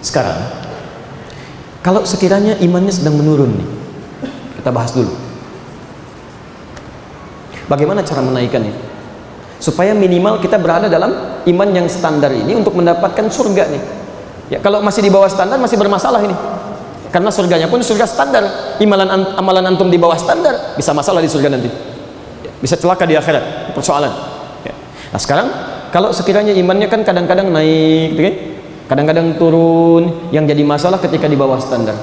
Sekarang, kalau sekiranya imannya sedang menurun nih, kita bahas dulu. Bagaimana cara menaikkannya? Supaya minimal kita berada dalam iman yang standar ini untuk mendapatkan surga nih. Ya, kalau masih di bawah standar masih bermasalah ini. Karena surganya pun surga standar. Amalan antum di bawah standar bisa masalah di surga nanti. Ya, bisa celaka di akhirat, persoalan. Ya. Nah, sekarang kalau sekiranya imannya kan kadang-kadang naik, gitu kan? Kadang-kadang turun, yang jadi masalah ketika di bawah standar.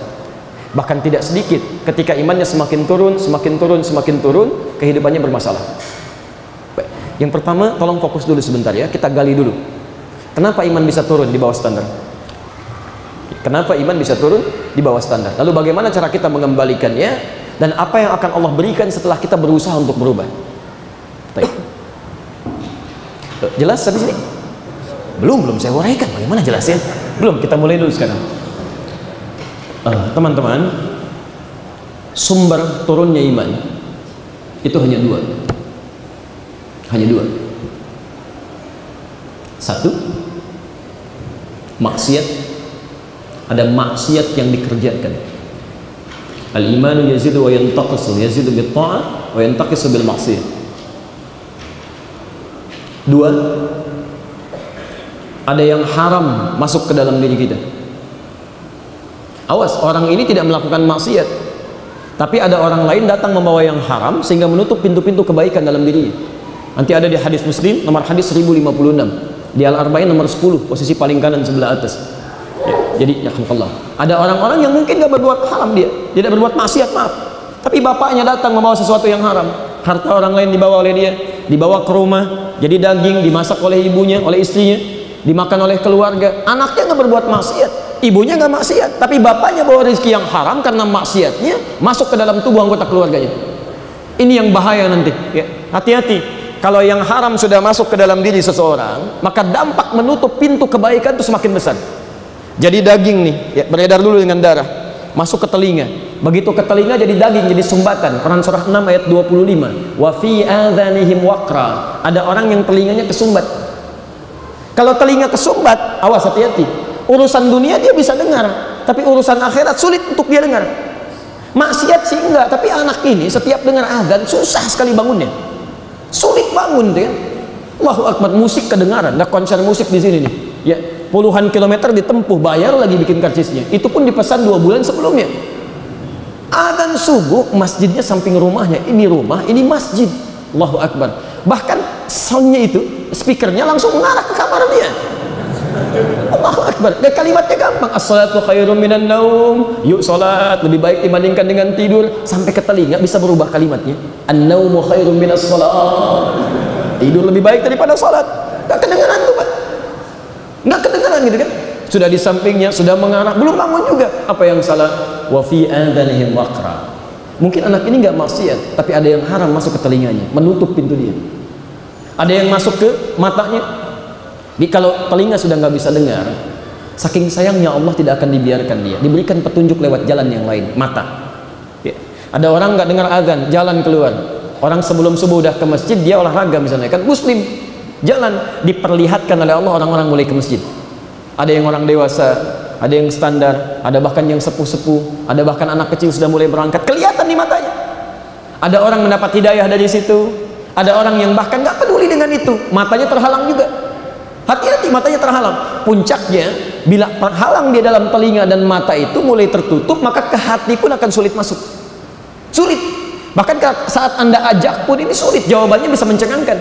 Bahkan tidak sedikit, ketika imannya semakin turun, kehidupannya bermasalah. Baik. Yang pertama, tolong fokus dulu sebentar ya, kita gali dulu. Kenapa iman bisa turun di bawah standar? Kenapa iman bisa turun di bawah standar? Lalu bagaimana cara kita mengembalikannya? Dan apa yang akan Allah berikan setelah kita berusaha untuk berubah? Baik. Jelas sampai sini? Belum saya uraikan. Bagaimana jelasnya? Belum, kita mulai dulu sekarang. Teman-teman, sumber turunnya iman itu hanya dua. Satu, maksiat. Ada maksiat yang dikerjakan. Al-imanu yazidu wa yantaqisu, yazidu bil ta'ah wa yantaqisu bil maksiyah. Dua, ada yang haram masuk ke dalam diri kita. Awas, orang ini tidak melakukan maksiat, tapi ada orang lain datang membawa yang haram sehingga menutup pintu-pintu kebaikan dalam dirinya. Nanti ada di hadis Muslim, nomor hadis 1056, di Al-Arba'in nomor 10, posisi paling kanan sebelah atas. Ya, jadi ya Allah, ada orang-orang yang mungkin gak berbuat haram, dia tidak berbuat maksiat, maaf, tapi bapaknya datang membawa sesuatu yang haram. Harta orang lain dibawa oleh dia, dibawa ke rumah, jadi daging, dimasak oleh ibunya, oleh istrinya, dimakan oleh keluarga. Anaknya nggak berbuat maksiat, ibunya nggak maksiat, tapi bapaknya bawa rezeki yang haram karena maksiatnya masuk ke dalam tubuh anggota keluarganya. Ini yang bahaya nanti. Ya, hati-hati. Kalau yang haram sudah masuk ke dalam diri seseorang, maka dampak menutup pintu kebaikan itu semakin besar. Jadi daging nih, ya, beredar dulu dengan darah, masuk ke telinga. Begitu ke telinga jadi daging, jadi sumbatan. Quran surah 6 ayat 25. Wa fi adhanihim waqra. Ada orang yang telinganya kesumbat. Kalau telinga kesumbat, awas, hati-hati. Urusan dunia dia bisa dengar, tapi urusan akhirat sulit untuk dia dengar. Maksiat sih enggak, tapi anak ini setiap dengar azan susah sekali bangunnya. Sulit bangun dia. Allahu Akbar, musik kedengaran. Ada konser musik di sini nih. Ya, puluhan kilometer ditempuh, bayar lagi bikin karcisnya. Itu pun dipesan 2 bulan sebelumnya. Azan subuh, masjidnya samping rumahnya. Ini rumah, ini masjid. Allahu Akbar. Bahkan soundnya itu, speakernya langsung mengarah ke kamar dia. Allahu Akbar. Dan kalimatnya gampang. As-salatu khairum minan naum. Yuk salat, lebih baik dibandingkan dengan tidur. Sampai ke telinga bisa berubah kalimatnya. An-naumu khairum minas salat. Tidur lebih baik daripada salat. Gak kedengaran tuh, Pak. Gak kedengaran gitu kan. Sudah di sampingnya, sudah mengarah, belum bangun juga. Apa yang salah? Wa fi adhanihim waqra. Mungkin anak ini nggak maksiat, tapi ada yang haram masuk ke telinganya, menutup pintu dia. Ada yang masuk ke matanya. Jadi kalau telinga sudah nggak bisa dengar, saking sayangnya Allah tidak akan dibiarkan dia, diberikan petunjuk lewat jalan yang lain, mata. Ya. Ada orang nggak dengar azan, jalan keluar. Orang sebelum subuh udah ke masjid, dia olahraga misalnya, kan muslim, jalan, diperlihatkan oleh Allah orang-orang mulai ke masjid. Ada yang orang dewasa, ada yang standar, ada bahkan yang sepuh-sepuh, ada bahkan anak kecil sudah mulai berangkat, kelihatan di matanya. Ada orang mendapat hidayah dari situ, ada orang yang bahkan nggak peduli dengan itu, matanya terhalang juga. Hati-hati, matanya terhalang. Puncaknya, bila terhalang dia dalam telinga dan mata itu mulai tertutup, maka ke hati pun akan sulit masuk. Sulit. Bahkan saat Anda ajak pun ini sulit, jawabannya bisa mencengangkan.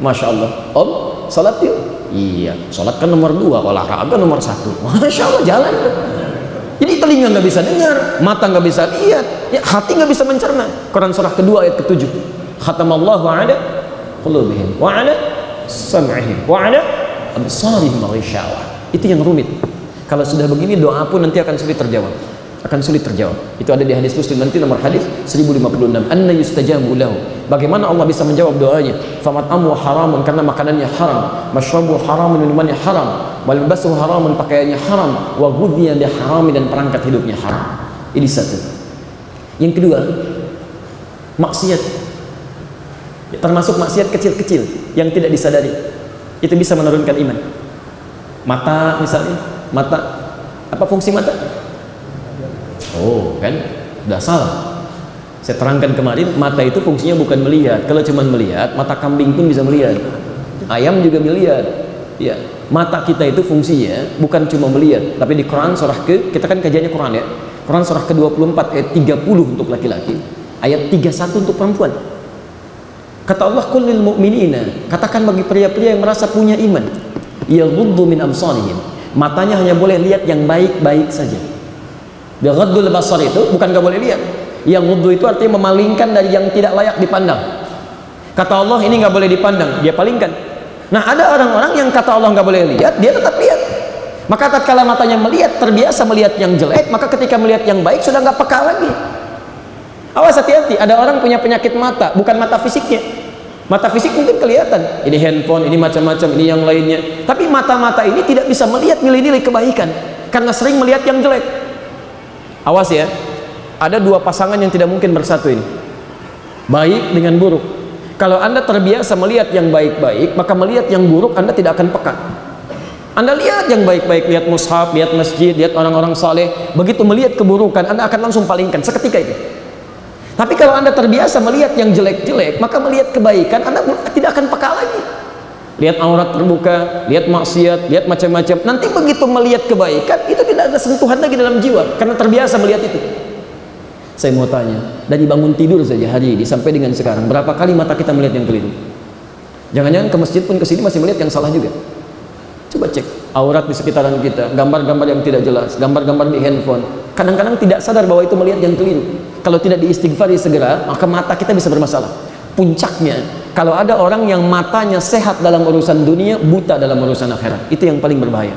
Masya Allah, Om, salat yuk. Iya, salat kan nomor 2, olahraga nomor 1. Masya Allah, jalan. Jadi telinga nggak bisa dengar, mata nggak bisa lihat, ya, hati nggak bisa mencerna. Quran surah kedua ayat ke-7. Khatamallahu ala qulubihim wa ala sam'ihim wa ala absarihim ghishawah. Itu yang rumit. Kalau sudah begini, doa pun nanti akan sulit terjawab. Itu ada di hadis Muslim nanti nomor hadis 1056. Anna yustajabu lahu. Bagaimana Allah bisa menjawab doanya? Famat'amu haramun, karena makanannya haram, masyrabu haramun, minumannya haram, wal basuhu haramun, pakaiannya haram, wa ghudhiya bi haramin, dan perangkat hidupnya haram. Ini satu. Yang kedua, maksiat. Termasuk maksiat kecil-kecil yang tidak disadari. Itu bisa menurunkan iman. Mata misalnya, mata Apa fungsi mata? Oh, kan? Udah salah. Saya terangkan kemarin, mata itu fungsinya bukan melihat. Kalau cuma melihat, mata kambing pun bisa melihat. Ayam juga melihat. Ya, mata kita itu fungsinya bukan cuma melihat, tapi di Quran surah kita kan kajiannya Quran ya. Quran surah ke-24 ayat 30 untuk laki-laki, ayat 31 untuk perempuan. Kata Allah, qul lil mu'minina, katakan bagi pria-pria yang merasa punya iman, yaghuddu min absarihim, matanya hanya boleh lihat yang baik-baik saja. Bighaddul basar itu bukan gak boleh lihat. Yang ghuddu itu artinya memalingkan dari yang tidak layak dipandang. Kata Allah, ini nggak boleh dipandang, dia palingkan. Nah, ada orang-orang yang kata Allah nggak boleh lihat, dia tetap lihat. Maka tatkala matanya melihat, terbiasa melihat yang jelek, maka ketika melihat yang baik sudah nggak peka lagi. Awas, hati-hati, ada orang punya penyakit mata, bukan mata fisiknya. Mata fisik mungkin kelihatan, ini handphone, ini macam-macam, ini yang lainnya. Tapi mata-mata ini tidak bisa melihat nilai-nilai kebaikan karena sering melihat yang jelek. Awas ya, ada dua pasangan yang tidak mungkin bersatu ini, baik dengan buruk. Kalau Anda terbiasa melihat yang baik-baik, maka melihat yang buruk Anda tidak akan peka. Anda lihat yang baik-baik, lihat mushaf, lihat masjid, lihat orang-orang saleh, begitu melihat keburukan Anda akan langsung palingkan seketika itu. Tapi kalau Anda terbiasa melihat yang jelek-jelek, maka melihat kebaikan Anda tidak akan peka lagi. Lihat aurat terbuka, lihat maksiat, lihat macam-macam. Nanti begitu melihat kebaikan, itu tidak ada sentuhan lagi dalam jiwa karena terbiasa melihat itu. Saya mau tanya, dari bangun tidur saja hari ini sampai dengan sekarang, berapa kali mata kita melihat yang keliru? Jangan-jangan ke masjid pun kesini masih melihat yang salah juga. Coba cek aurat di sekitaran kita, gambar-gambar yang tidak jelas, gambar-gambar di handphone. Kadang-kadang tidak sadar bahwa itu melihat yang keliru. Kalau tidak diistighfari segera, maka mata kita bisa bermasalah. Puncaknya, kalau ada orang yang matanya sehat dalam urusan dunia, buta dalam urusan akhirat, itu yang paling berbahaya.